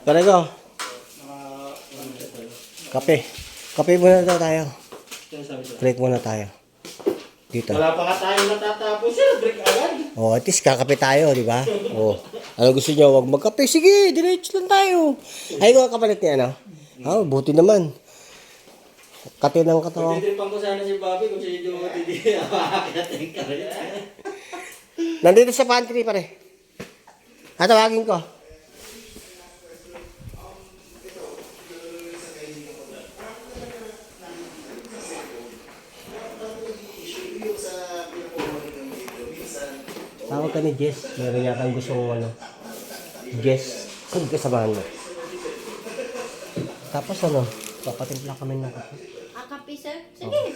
Talaga. Kape. Kape muna daw tayo. Break muna tayo. Dito. Wala pa ka tayo natatapos sir. Break agad. Oh, at least kakape tayo, di ba? Oh. Ano gusto niyo? Wag magkape. Sige, diretso lang tayo. Ay, ko kapalit niya, ano? Oh, buti naman. Kate ng katawan. Pagtitripan ko sana si Bobby kung siya yung matindi. Makakating ka rin. Nandito sa pantry, pare. Tatawagin ko. Tawag ka ni Jess. Meron yata ang gusto mong ano. Jess. Kung kasamahan mo. Tapos ano, papatimpla kami ng kape. Kape, sir? Sige.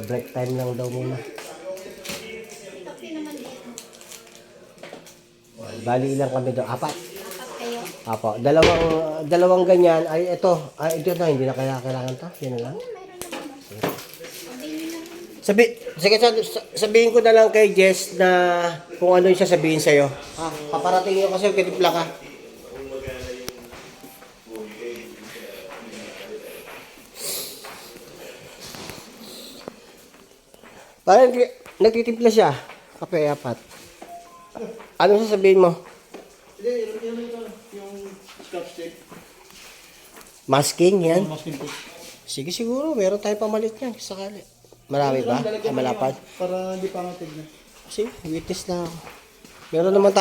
Break time lang daw muna. Kape naman dito. Bali ilang kami daw? Apat. Apat kayo. Apo. Dalawang ganyan. Ay, ito na. Hindi na kailangan to. Yan na lang. Meron naman. Sabihin na lang. Sige, sabihin ko na lang kay Jess na kung ano yung sasabihin sa'yo. Paparating yun kasi kitipla ka. Parang nagtitimpla siya. Kape apat. Ano sasabihin mo? Hindi, yung scotch tape. Masking yan? Masking tape. Sige siguro. Meron tayong pamalit yan. Sakali. Marami ba? Malapad? Para hindi pa matignan. Sige, witness na ako.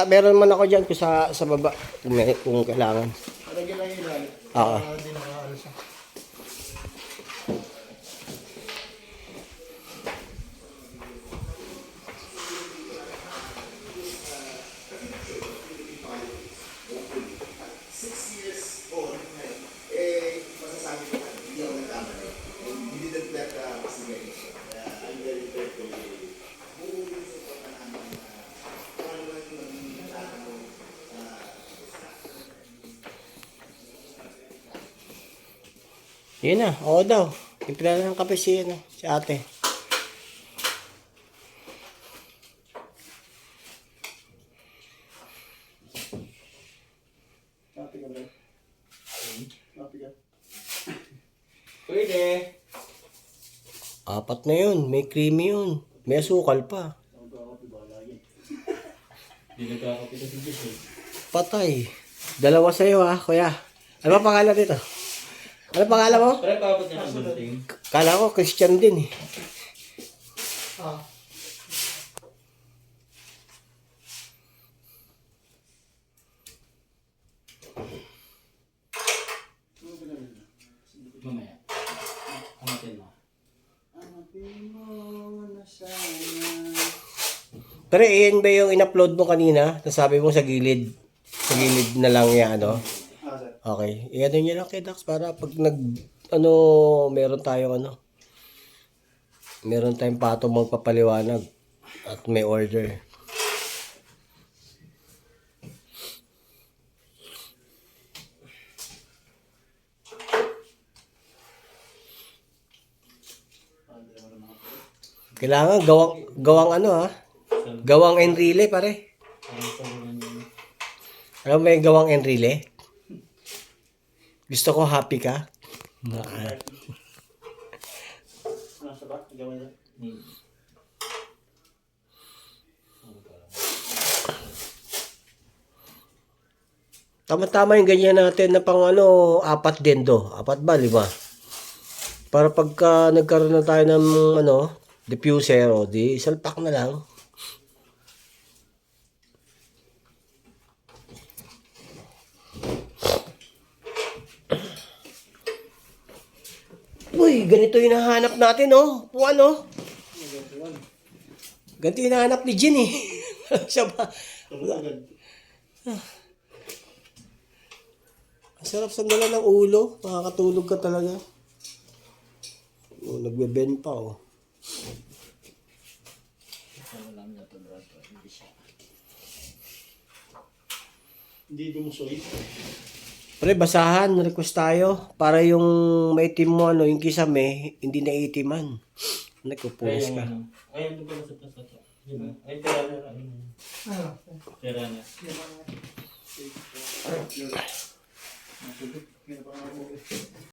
Meron naman ako dyan sa baba. Kung kailangan. Lagyan lang yung ilalim. Oo. Para hindi nakaalis. Yun na, oo daw. Timpla na ng kape si ate. Copy ka ba? Copy ka. Pwede. Apat na yun. May creamy yun. May asukal pa. Hindi nagkakapi ka si Jess eh. Patay. Dalawa sa'yo kuya. Ano ba pangalan dito? Ano pangalan mo? Pero paabot niya ang bulletin. Kala ko Christian din eh. Mamaya. Amatin mo. Amatin mo na sana. Pero iyan ba yung in-upload mo kanina? Nasabi mo sa gilid. Sa gilid na lang yan, ano? Sir. Okay. Iyan nyo lang kay Dax para pag meron tayong patong magpapaliwanag at may order. Kailangan gawang Gawang Enrile pare. Alam mo yung gawang Enrile? Gusto ko happy ka. Nasa ba? Gawin na. Tama-tama yung ganyan natin na pang apat din do. Apat ba, 5? Para pagka nagkaroon na tayo ng diffuser di salpak na lang. Uy, ganito yung hinahanap natin, Puwan, Ganito yung hinahanap ni Jin, eh. Siya ba? Ang sarap sa dala ng ulo. Makakatulog ka talaga. Nagbe-bend pa, Hindi gumusoy. Pre, basahan, request tayo. Para yung maitim mo, yung kisame, hindi na itiman. Nagpupulis ka. Ayun, ito pala sa taas. Ay, tira na. Tira na. Masugod. Kaya pa nga mo.